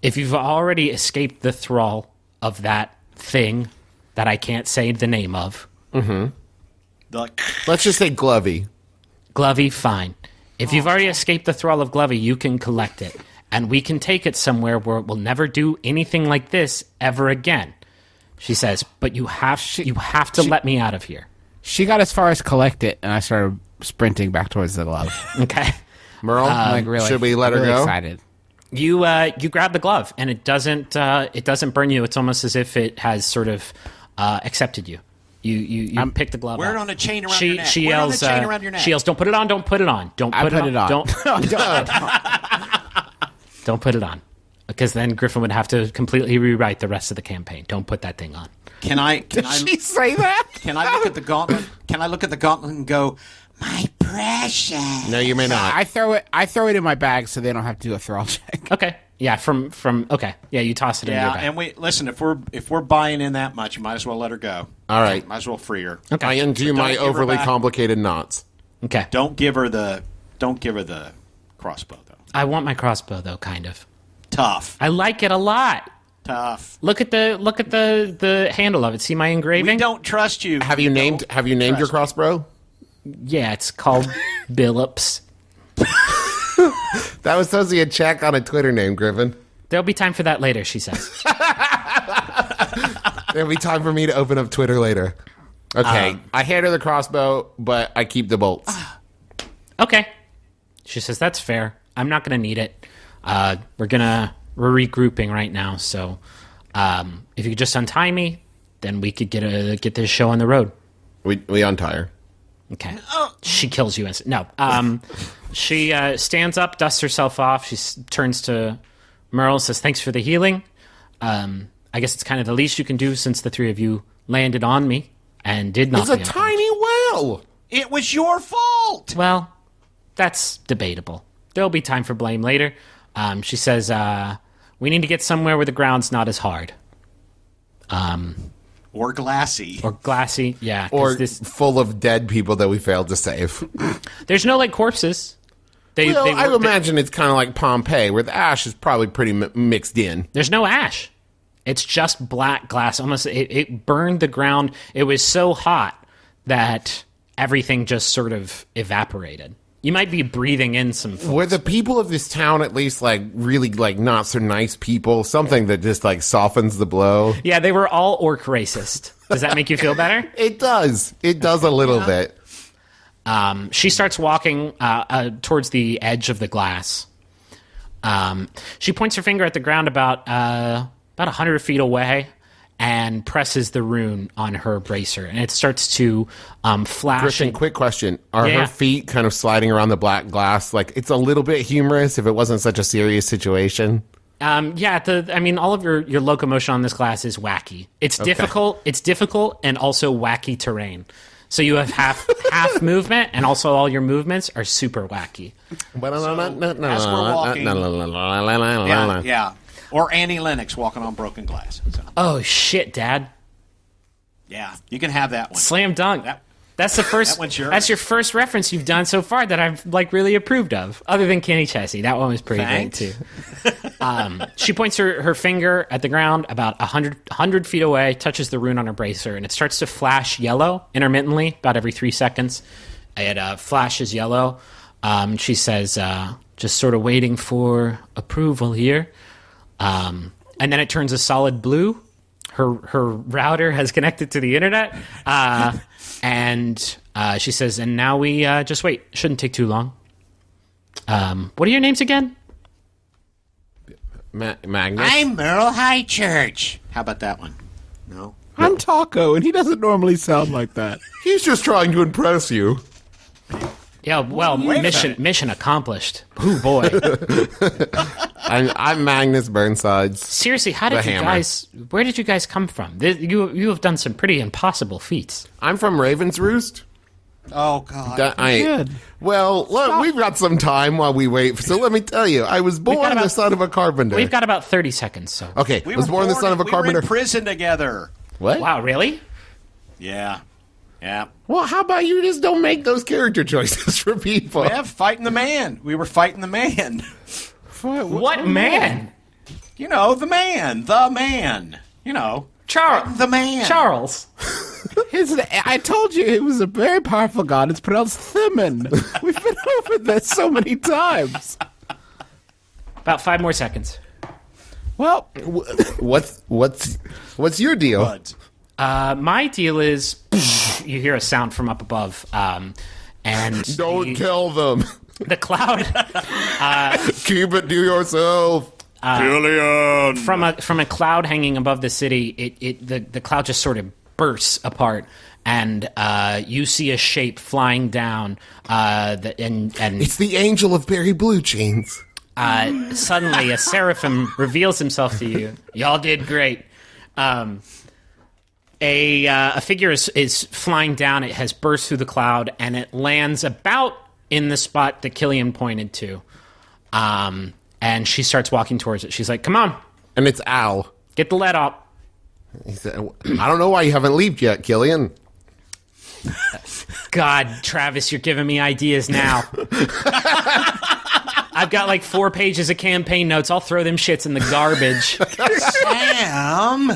"If you've already escaped the thrall of that thing that I can't say the name of, Let's just say Glovey. Glovey, fine. If you've already escaped the thrall of Glovey, you can collect it, and we can take it somewhere where it will never do anything like this ever again." She says, "But you have to let me out of here." She got as far as collect it, and I started sprinting back towards the glove. Okay. Merle, Like really, should we let her really go? Excited. You grab the glove, and it doesn't burn you. It's almost as if it has sort of accepted you. You pick the glove Wear up. it on a chain around your neck. She Wear it on yells, a chain around your neck. She yells, "Don't put it on! Don't put it on! Don't I put put it on! Don't don't put it on!" Because then Griffin would have to completely rewrite the rest of the campaign. Don't put that thing on. Can I Say that? can I look at the gauntlet? Can I look at the gauntlet and go, "My precious"? No, you may not. I throw it in my bag so they don't have to do a thrall check. Okay. Yeah. From okay. Yeah. You toss it in your Yeah, bag. and we listen. If we're buying in that much, you might as well let her go. All right. Might as well free her. I undo my give her overly back. complicated knots. Okay. Don't give her the crossbow though. I want my crossbow though. Kind of. Tough. I like it a lot. Tough. Look at the handle of it. See my engraving? We don't trust you. Have you named your crossbow? Yeah, it's called Billups. That was supposed to be a check on a Twitter name, Griffin. There'll be time for that later, she says. There'll be time for me to open up Twitter later. Okay, I hand her the crossbow, but I keep the bolts. Okay. She says, "That's fair. I'm not going to need it. We're regrouping right now, so if you could just untie me, then we could get this show on the road." We untie her. Okay. She kills you. No. She stands up, dusts herself off. She turns to Merle and says, "Thanks for the healing. I guess it's kind of the least you can do since the three of you landed on me and did not." It's a tiny well. It was your fault. Well, that's debatable. There'll be time for blame later. She says, "We need to get somewhere where the ground's not as hard." Or glassy. Or glassy, yeah. 'cause Or full of dead people that we failed to save. there's no, like, corpses. I imagine it's kind of like Pompeii, where the ash is probably pretty mixed in. There's no ash. It's just black glass. Almost, it burned the ground. It was so hot that everything just sort of evaporated. You might be breathing in some. Were the people of this town at least like really like not so nice people? Something that just like softens the blow. Yeah, they were all orc racist. Does that make you feel better? It does. It does a little bit. She starts walking towards the edge of the glass. She points her finger at the ground about 100 feet away and presses the rune on her bracer, and it starts to flash. Christian, quick question: are Yeah. her feet kind of sliding around the black glass? Like it's a little bit humorous if it wasn't such a serious situation. All of your locomotion on this glass is wacky. It's difficult. It's difficult and also wacky terrain. So you have half movement, and also all your movements are super wacky. As we're walking, yeah. Or Annie Lennox walking on broken glass. So, Oh shit, Dad! yeah, you can have that one. Slam dunk. That's the first. That one's yours. That's your first reference you've done so far that I've like really approved of. Other than Kenny Chessie, that one was pretty Thanks. great too. She points her finger at the ground about 100 feet away, touches the rune on her bracer, and it starts to flash yellow intermittently about every 3 seconds. It flashes yellow. She says, "Just sort of waiting for approval here," and then it turns a solid blue. Her router has connected to the internet. And she says, and now we just wait. Shouldn't take too long. What are your names again? Magnus. I'm Merle Highchurch. How about that one? No? I'm Taco, and he doesn't normally sound like that. He's just trying to impress you. Yeah, well, mission accomplished. Ooh, boy. I'm Magnus Burnsides. Seriously, how did The you hammer. guys... Where did you guys come from? You have done some pretty impossible feats. I'm from Raven's Roost. Oh, God. Good. Well, look, we've got some time while we wait. So let me tell you, I was born got the about- son of a carpenter. We've got about 30 seconds, so... Okay, we was were born the son of a we carpenter. were in prison together. What? Wow, really? Yeah. Yeah. Well, how about you just don't make those character choices for people? Yeah, fighting the man. We were fighting the man. What man? You know, the man. The man. You know. Charles. The man. Charles. I told you it was a very powerful god. It's pronounced Thimin. We've been over this so many times. About 5 more seconds. Well, What's your deal? But My deal is... You hear a sound from up above, and Don't tell them. the cloud... Keep it to yourself. Killian! from a cloud hanging above the city, the cloud just sort of bursts apart, and you see a shape flying down. And It's the angel of Barry Blue Jeans. suddenly a seraphim reveals himself to you. Y'all did great. A figure is flying down. It has burst through the cloud, and it lands about in the spot that Killian pointed to. And she starts walking towards it. She's like, "Come on, And it's Al. get the lead up." He said, I don't know why you haven't leaped yet, Killian. God, Travis, you're giving me ideas now. I've got like 4 pages of campaign notes. I'll throw them shits in the garbage. Sam.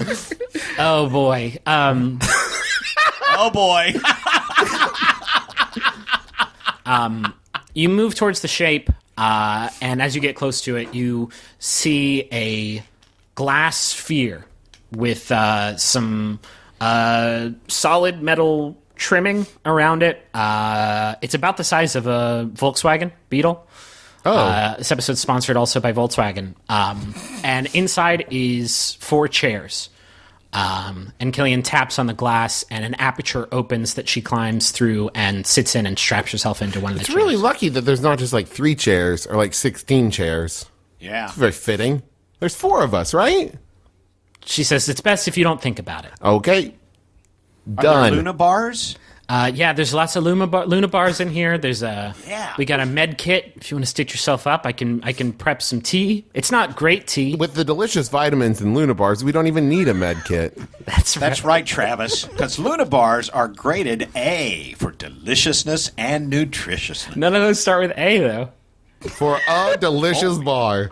Oh boy. Oh, boy. You move towards the shape, and as you get close to it, you see a glass sphere with some solid metal trimming around it. It's about the size of a Volkswagen Beetle. This episode's sponsored also by Volkswagen. And inside is 4 chairs. And Killian taps on the glass, and an aperture opens that she climbs through and sits in and straps herself into one of the It's chairs. really lucky that there's not just like 3 chairs or like 16 chairs. Yeah. It's very fitting. There's 4 of us, right? She says it's best if you don't think about it. Okay. Are there Done. Luna bars? Yeah, there's lots of Luna bars in here. There's Yeah. we got a med kit. If you want to stitch yourself up, I can prep some tea. It's not great tea. With the delicious vitamins in Luna bars, we don't even need a med kit. That's right, Travis. Because Luna bars are graded A for deliciousness and nutritiousness. None of those start with A though. For a delicious bar.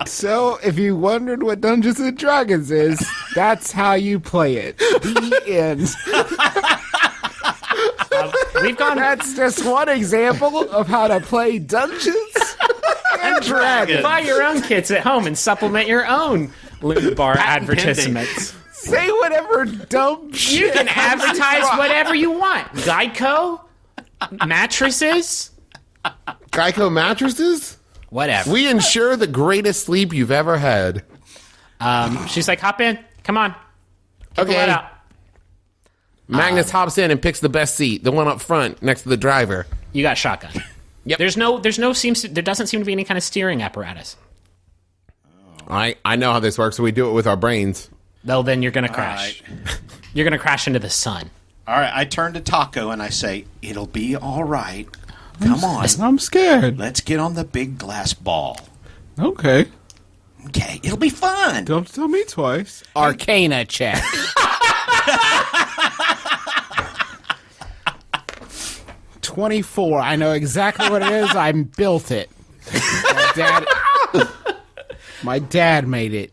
so if you wondered what Dungeons and Dragons is, that's how you play it. The end. We've gone That's just one example of how to play Dungeons and Dragons. buy your own kits at home and supplement your own Luna Bar Patent advertisements. Say whatever dumb shit. You can advertise whatever you want. Geico, mattresses, Geico mattresses? whatever. We ensure the greatest sleep you've ever had. She's like, hop in. Come on. Get the Okay. light out. Magnus hops in and picks the best seat, the one up front next to the driver. You got shotgun. Yep. There doesn't seem to be any kind of steering apparatus. I know how this works, so we do it with our brains. Well, then you're going to crash. You're going to crash into the sun. All right, I turn to Taco and I say, "It'll be all right. Come on, I'm scared. let's get on the big glass ball. Okay. Okay, it'll be fun." Don't tell me twice. Arcana check. $24. I know exactly what it is. I built it. My dad made it.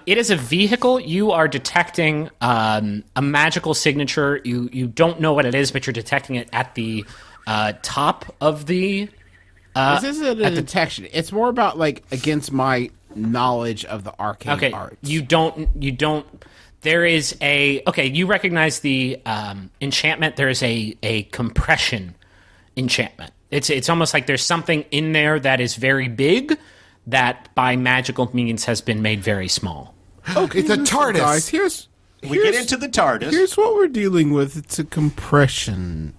It is a vehicle. You are detecting a magical signature. You don't know what it is, but you're detecting it at the top of the... This isn't a detection. It's more about, like, against my knowledge of the arcane arts. You don't. There is a. Okay, you recognize the enchantment. There is a compression enchantment. It's almost like there's something in there that is very big that by magical means has been made very small. Okay, It's a listen, TARDIS. Guys, We get into the TARDIS. Here's what we're dealing with. It's a compression.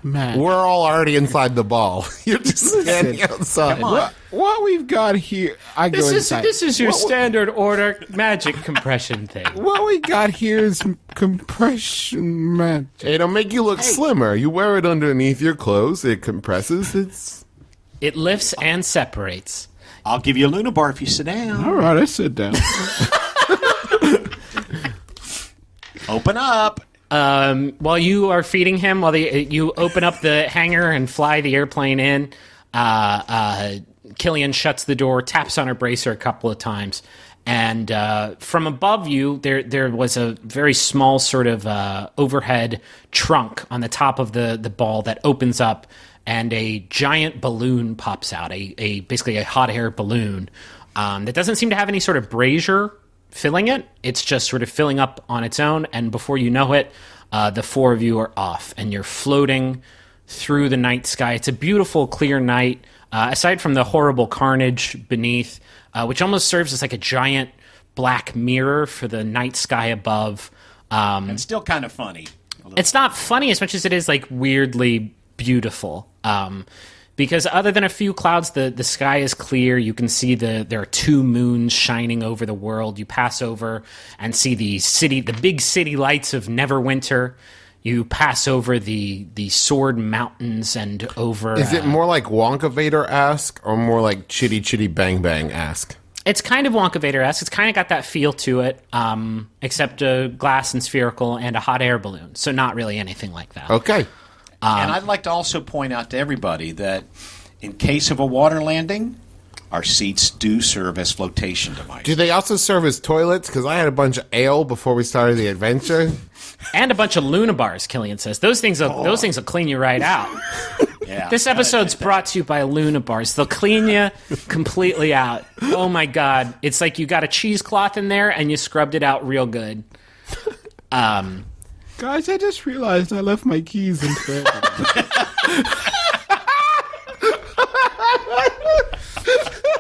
Man, We're all already inside the ball. You're just standing outside. what we've got here. I go inside. This is your standard order magic compression thing. What we got here is compression magic. It'll make you look slimmer. You wear it underneath your clothes. It compresses. It lifts and separates. I'll give you a Luna Bar if you sit down. All right, I sit down. Open up. While you are feeding him, you open up the hangar and fly the airplane in, Killian shuts the door, taps on her bracer a couple of times, and from above you, there was a very small sort of overhead trunk on the top of the ball that opens up, and a giant balloon pops out, basically a hot air balloon that doesn't seem to have any sort of brazier filling it. It's just sort of filling up on its own, and before you know it, the four of you are off, and you're floating through the night sky. It's a beautiful, clear night, aside from the horrible carnage beneath, which almost serves as like a giant black mirror for the night sky above. It's still kind of funny. It's not funny as much as it is like weirdly beautiful. Because other than a few clouds, the sky is clear. You can see there are two moons shining over the world. You pass over and see the big city lights of Neverwinter. You pass over the Sword Mountains and over... Is it more like Wonka Vader-esque or more like Chitty Chitty Bang Bang-esque? It's kind of Wonka Vader-esque. It's kind of got that feel to it, except a glass and spherical and a hot air balloon. So not really anything like that. Okay. And I'd like to also point out to everybody that in case of a water landing, our seats do serve as flotation devices. Do they also serve as toilets? Because I had a bunch of ale before we started the adventure. And a bunch of Luna bars, Killian says. Those things will clean you right out. Yeah. This episode's brought to you by Luna bars. They'll clean you completely out. Oh my god. It's like you got a cheesecloth in there and you scrubbed it out real good. Guys, I just realized I left my keys in bed.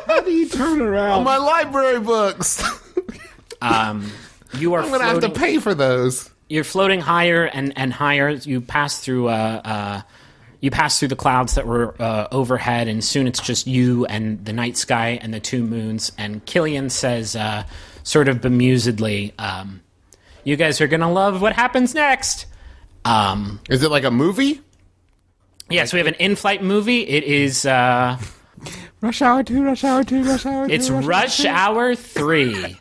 How do you turn around? My library books. You are I'm going to have to pay for those. You're floating higher and higher. You pass through the clouds that were overhead, and soon it's just you and the night sky and the two moons. And Killian says, sort of bemusedly, "You guys are gonna love what happens next." Is it like a movie? Yes, we have an in-flight movie. It is Rush Hour 2, Rush Hour 2, Rush Hour 2. it's Rush Hour 3.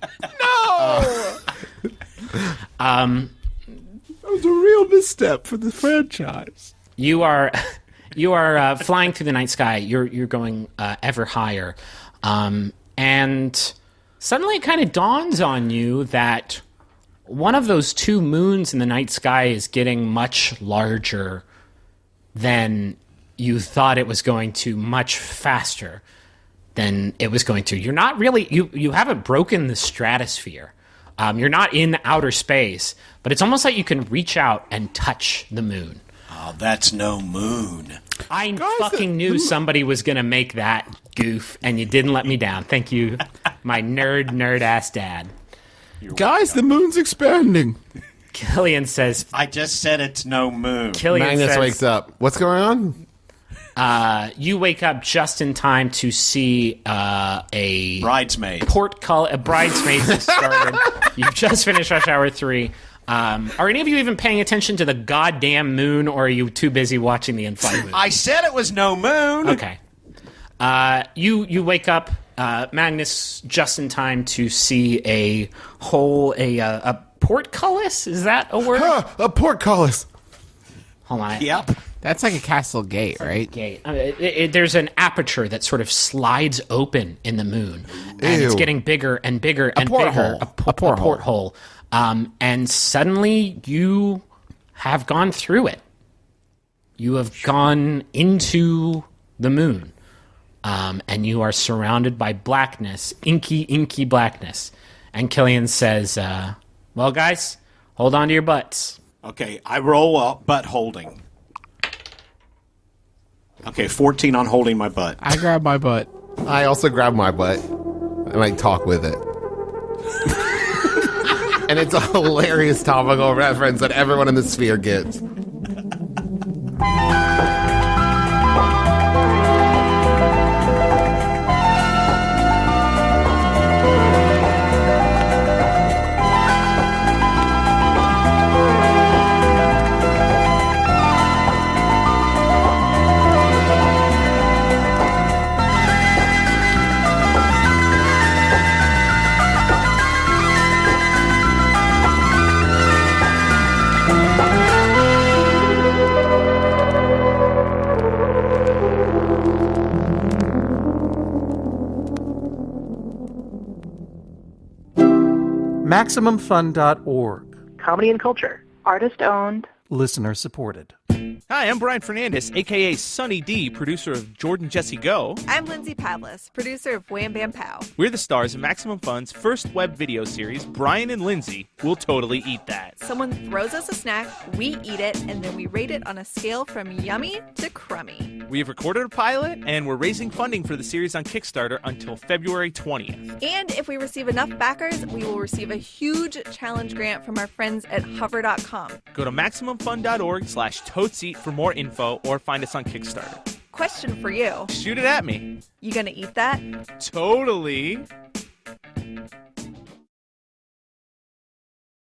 That was a real misstep for the franchise. You are flying through the night sky. You're going ever higher, and suddenly it kind of dawns on you that one of those two moons in the night sky is getting much larger then you thought it was going to much faster than it was going to. You're not really, you haven't broken the stratosphere. You're not in outer space, but it's almost like you can reach out and touch the moon. Oh, that's no moon. I fucking knew somebody was going to make that goof, and you didn't let me down. Thank you, my nerd-ass dad. Guys, the moon's expanding. Killian says... I just said it's no moon. Killian Magnus says, wakes up. What's going on? You wake up just in time to see a... Bridesmaid. A bridesmaid has started. You've just finished Rush Hour 3. Are any of you even paying attention to the goddamn moon, or are you too busy watching the in-flight movie? I said it was no moon. Okay. You wake up, Magnus, just in time to see a portcullis? Is that a word? A portcullis. Hold on. Yep. That's like a castle gate, right? Okay. There's an aperture that sort of slides open in the moon, and it's Ew. getting bigger and bigger and bigger. porthole. A porthole. And suddenly you have gone through it. You have gone into the moon. And you are surrounded by blackness, inky blackness. And Killian says, well, guys, hold on to your butts. Okay, I roll up butt holding. Okay, 14 on holding my butt. I grab my butt. I also grab my butt and I talk with it. And it's a hilarious topical reference that everyone in the sphere gets. MaximumFun.org. Comedy and culture. Artist owned. Listener supported. Hi, I'm Brian Fernandez, a.k.a. Sunny D, producer of Jordan Jesse Go. I'm Lindsay Pavlis, producer of Wham Bam Pow. We're the stars of Maximum Fun's first web video series, Brian and Lindsay Will Totally Eat That. Someone throws us a snack, we eat it, and then we rate it on a scale from yummy to crummy. We have recorded a pilot, and we're raising funding for the series on Kickstarter until February 20th. And if we receive enough backers, we will receive a huge challenge grant from our friends at hover.com. Go to MaximumFun.org/toteseat for more info or find us on Kickstarter. Question for you. Shoot it at me. You gonna eat that? Totally.